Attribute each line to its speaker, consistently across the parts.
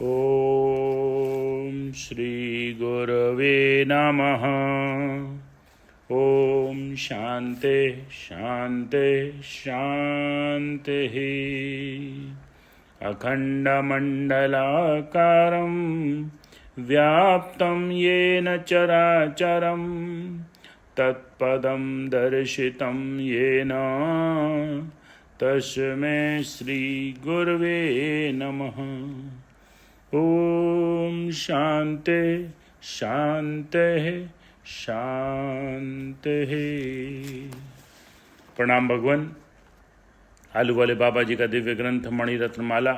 Speaker 1: ओम श्री गुरवे नमः। ओम शांति शांति शांति। अखंडमंडलाकारं व्याप्तं येन चराचरं तत्पदं दर्शितं येन तस्मै श्री गुरवे नमः। ओम शांति शांति शांति। प्रणाम भगवान। आलू वाले बाबा जी का दिव्य ग्रंथ मणि रत्नमाला,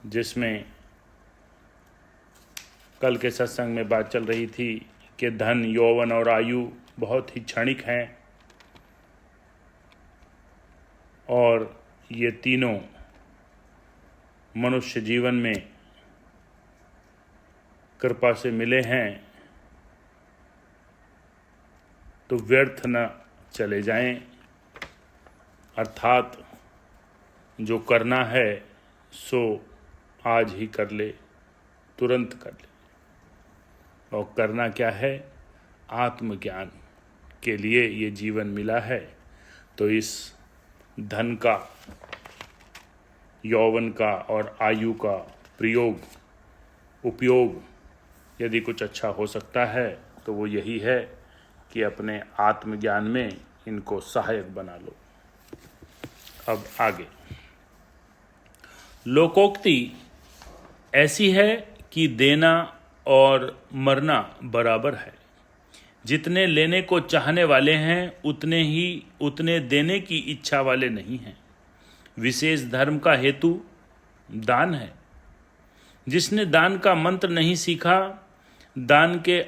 Speaker 1: जिसमें कल के सत्संग में बात चल रही थी कि धन, यौवन और आयु बहुत ही क्षणिक हैं और ये तीनों मनुष्य जीवन में कृपा से मिले हैं तो व्यर्थ न चले जाएं, अर्थात जो करना है सो आज ही कर ले, तुरंत कर ले। और करना क्या है? आत्मज्ञान के लिए ये जीवन मिला है, तो इस धन का, यौवन का और आयु का उपयोग यदि कुछ अच्छा हो सकता है तो वो यही है कि अपने आत्मज्ञान में इनको सहायक बना लो। अब आगे लोकोक्ति ऐसी है कि देना और मरना बराबर है। जितने लेने को चाहने वाले हैं उतने देने की इच्छा वाले नहीं हैं। विशेष धर्म का हेतु दान है। जिसने दान का मंत्र नहीं सीखा, दान के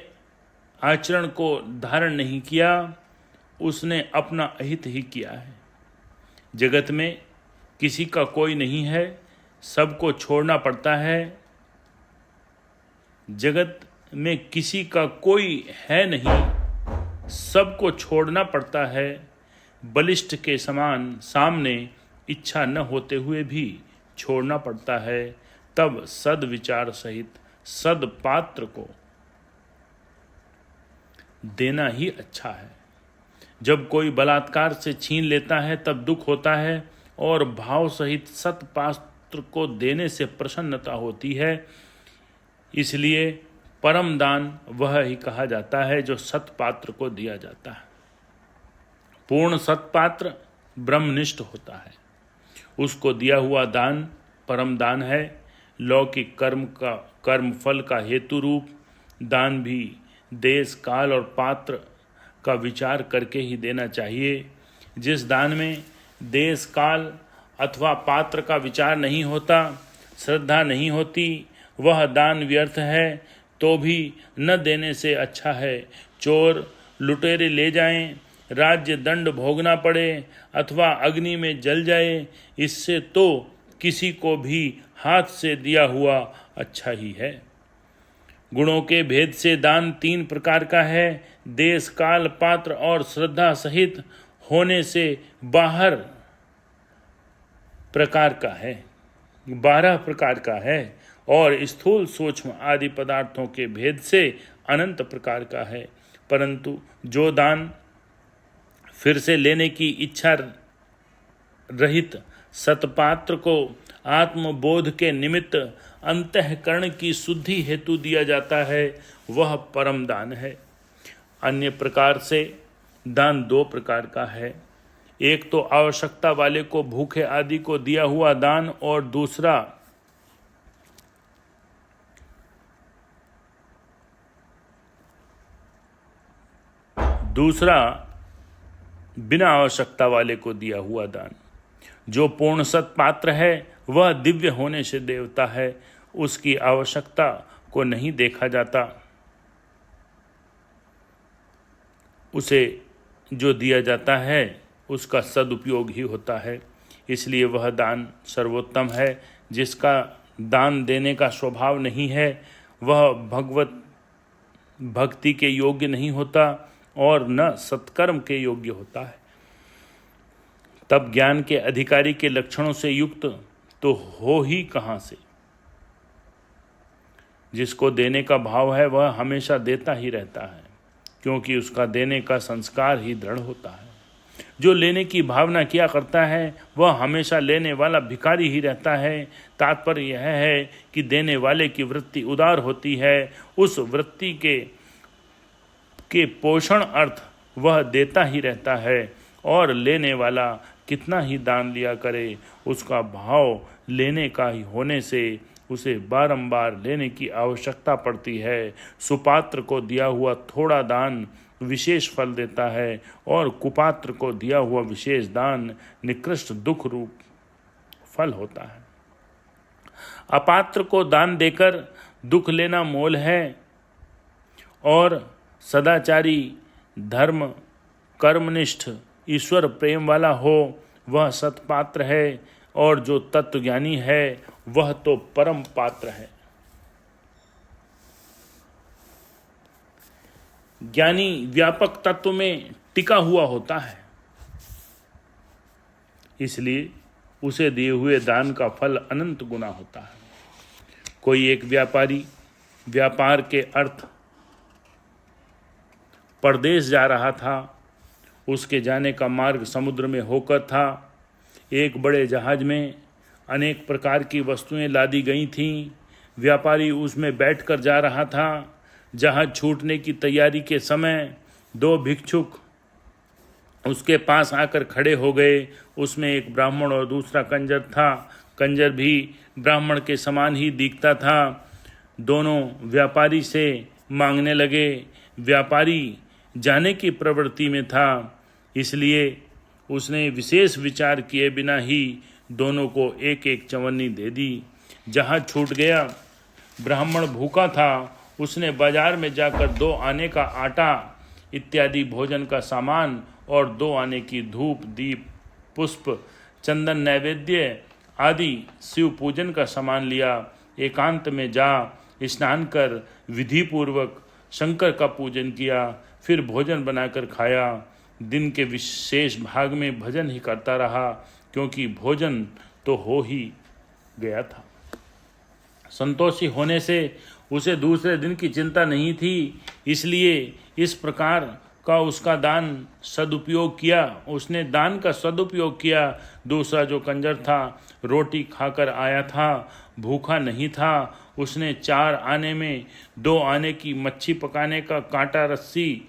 Speaker 1: आचरण को धारण नहीं किया, उसने अपना अहित ही किया है। जगत में किसी का कोई नहीं है, सबको छोड़ना पड़ता है। जगत में किसी का कोई है नहीं, सबको छोड़ना पड़ता है। बलिष्ठ के समान सामने इच्छा न होते हुए भी छोड़ना पड़ता है। तब सद्विचार सहित सदपात्र को देना ही अच्छा है। जब कोई बलात्कार से छीन लेता है तब दुख होता है, और भाव सहित सत्पात्र को देने से प्रसन्नता होती है। इसलिए परम दान वह ही कहा जाता है जो सत्पात्र को दिया जाता है। पूर्ण सत्पात्र ब्रह्मनिष्ठ होता है, उसको दिया हुआ दान परम दान है। लौकिक कर्म फल का हेतु रूप दान भी देश, काल और पात्र का विचार करके ही देना चाहिए। जिस दान में देश, काल अथवा पात्र का विचार नहीं होता, श्रद्धा नहीं होती, वह दान व्यर्थ है। तो भी न देने से अच्छा है चोर लुटेरे ले जाएं, राज्य दंड भोगना पड़े अथवा अग्नि में जल जाए, इससे तो किसी को भी हाथ से दिया हुआ अच्छा ही है। गुणों के भेद से दान 3 प्रकार का है। देश, काल, पात्र और श्रद्धा सहित होने से 12 प्रकार का है, 12 प्रकार का है। और स्थूल, सूक्ष्म आदि पदार्थों के भेद से अनंत प्रकार का है। परंतु जो दान फिर से लेने की इच्छा रहित सतपात्र को आत्मबोध के निमित्त अंतःकरण की शुद्धि हेतु दिया जाता है, वह परम दान है। अन्य प्रकार से दान 2 प्रकार का है। एक तो आवश्यकता वाले को, भूखे आदि को दिया हुआ दान, और दूसरा बिना आवश्यकता वाले को दिया हुआ दान। जो पूर्ण सत्पात्र है वह दिव्य होने से देवता है, उसकी आवश्यकता को नहीं देखा जाता। उसे जो दिया जाता है उसका सदुपयोग ही होता है। इसलिए वह दान सर्वोत्तम है। जिसका दान देने का स्वभाव नहीं है वह भगवत भक्ति के योग्य नहीं होता और न सत्कर्म के योग्य होता है। तब ज्ञान के अधिकारी के लक्षणों से युक्त तो हो ही कहाँ से। जिसको देने का भाव है वह हमेशा देता ही रहता है, क्योंकि उसका देने का संस्कार ही दृढ़ होता है। जो लेने की भावना किया करता है वह हमेशा लेने वाला भिखारी ही रहता है। तात्पर्य यह है कि देने वाले की वृत्ति उदार होती है। उस वृत्ति के पोषण अर्थ वह देता ही रहता है, और लेने वाला कितना ही दान लिया करे, उसका भाव लेने का ही होने से उसे बारंबार लेने की आवश्यकता पड़ती है। सुपात्र को दिया हुआ थोड़ा दान विशेष फल देता है, और कुपात्र को दिया हुआ विशेष दान निकृष्ट दुख रूप फल होता है। अपात्र को दान देकर दुख लेना मोल है, और सदाचारी, धर्म, कर्मनिष्ठ, ईश्वर प्रेम वाला हो वह सत्पात्र है, और जो तत्वज्ञानी है वह तो परम पात्र है। ज्ञानी व्यापक तत्व में टिका हुआ होता है, इसलिए उसे दिए हुए दान का फल अनंत गुना होता है। कोई एक व्यापारी व्यापार के अर्थ परदेश जा रहा था। उसके जाने का मार्ग समुद्र में होकर था। एक बड़े जहाज में अनेक प्रकार की वस्तुएं लादी गई थीं। व्यापारी उसमें बैठकर जा रहा था। जहाज छूटने की तैयारी के समय दो भिक्षुक उसके पास आकर खड़े हो गए। उसमें एक ब्राह्मण और दूसरा कंजर था। कंजर भी ब्राह्मण के समान ही दिखता था। दोनों व्यापारी से मांगने लगे। व्यापारी जाने की प्रवृत्ति में था, इसलिए उसने विशेष विचार किए बिना ही दोनों को एक एक चवन्नी दे दी। जहाज छूट गया। ब्राह्मण भूखा था। उसने बाजार में जाकर 2 आने का आटा इत्यादि भोजन का सामान और 2 आने की धूप, दीप, पुष्प, चंदन, नैवेद्य आदि शिव पूजन का सामान लिया। एकांत में जा स्नान कर विधि पूर्वक शंकर का पूजन किया, फिर भोजन बनाकर खाया। दिन के विशेष भाग में भजन ही करता रहा, क्योंकि भोजन तो हो ही गया था। संतोषी होने से उसे दूसरे दिन की चिंता नहीं थी, इसलिए इस प्रकार का उसका दान सदुपयोग किया। उसने दान का सदुपयोग किया। दूसरा जो कंजर था रोटी खाकर आया था, भूखा नहीं था। उसने 4 आने में 2 आने की मच्छी पकाने का कांटा, रस्सी,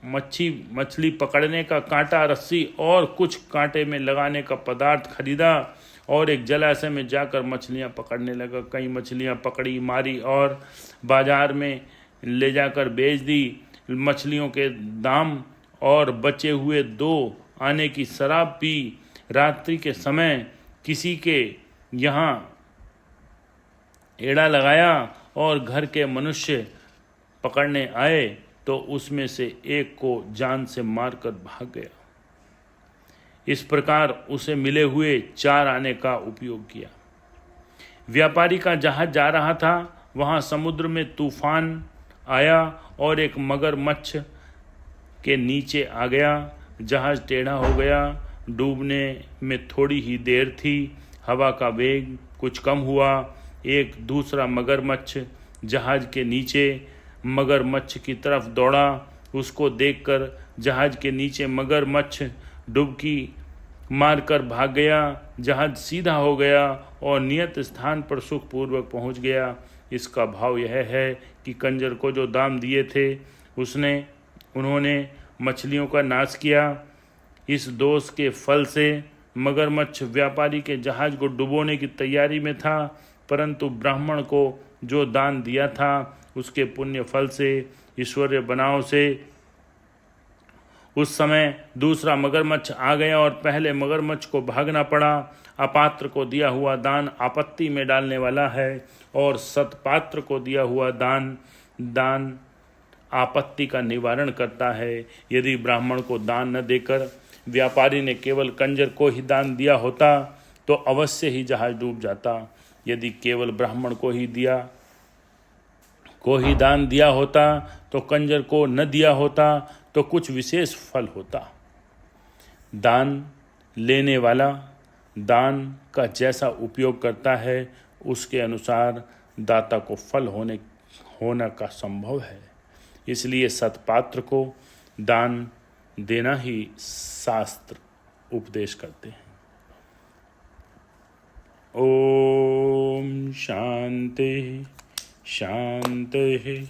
Speaker 1: मछली पकड़ने का कांटा, रस्सी और कुछ कांटे में लगाने का पदार्थ खरीदा, और एक जलाशय में जाकर मछलियां पकड़ने लगा। कई मछलियां पकड़ी, मारी और बाजार में ले जाकर बेच दी। मछलियों के दाम और बचे हुए 2 आने की शराब पी। रात्रि के समय किसी के यहाँ एड़ा लगाया और घर के मनुष्य पकड़ने आए तो उसमें से एक को जान से मारकर भाग गया। इस प्रकार उसे मिले हुए 4 आने का उपयोग किया। व्यापारी का जहाज जा रहा था। वहाँ समुद्र में तूफान आया और एक मगरमच्छ के नीचे आ गया। जहाज टेढ़ा हो गया। डूबने में थोड़ी ही देर थी। हवा का वेग कुछ कम हुआ। एक दूसरा मगरमच्छ जहाज के नीचे मगरमच्छ की तरफ दौड़ा। उसको देखकर जहाज के नीचे मगरमच्छ डुबकी मारकर भाग गया। जहाज सीधा हो गया और नियत स्थान पर सुखपूर्वक पहुंच गया। इसका भाव यह है कि कंजर को जो दाम दिए थे उन्होंने मछलियों का नाश किया। इस दोष के फल से मगरमच्छ व्यापारी के जहाज को डुबोने की तैयारी में था, परंतु ब्राह्मण को जो दान दिया था उसके पुण्य फल से, ईश्वरीय बनाव से उस समय दूसरा मगरमच्छ आ गया और पहले मगरमच्छ को भागना पड़ा। अपात्र को दिया हुआ दान आपत्ति में डालने वाला है, और सत्पात्र को दिया हुआ दान आपत्ति का निवारण करता है। यदि ब्राह्मण को दान न देकर व्यापारी ने केवल कंजर को ही दान दिया होता तो अवश्य ही जहाज डूब जाता। यदि केवल ब्राह्मण को ही दान दिया होता तो कंजर को न दिया होता तो कुछ विशेष फल होता। दान लेने वाला दान का जैसा उपयोग करता है उसके अनुसार दाता को फल होना का संभव है। इसलिए सत्पात्र को दान देना ही शास्त्र उपदेश करते हैं। ओम शांति शांति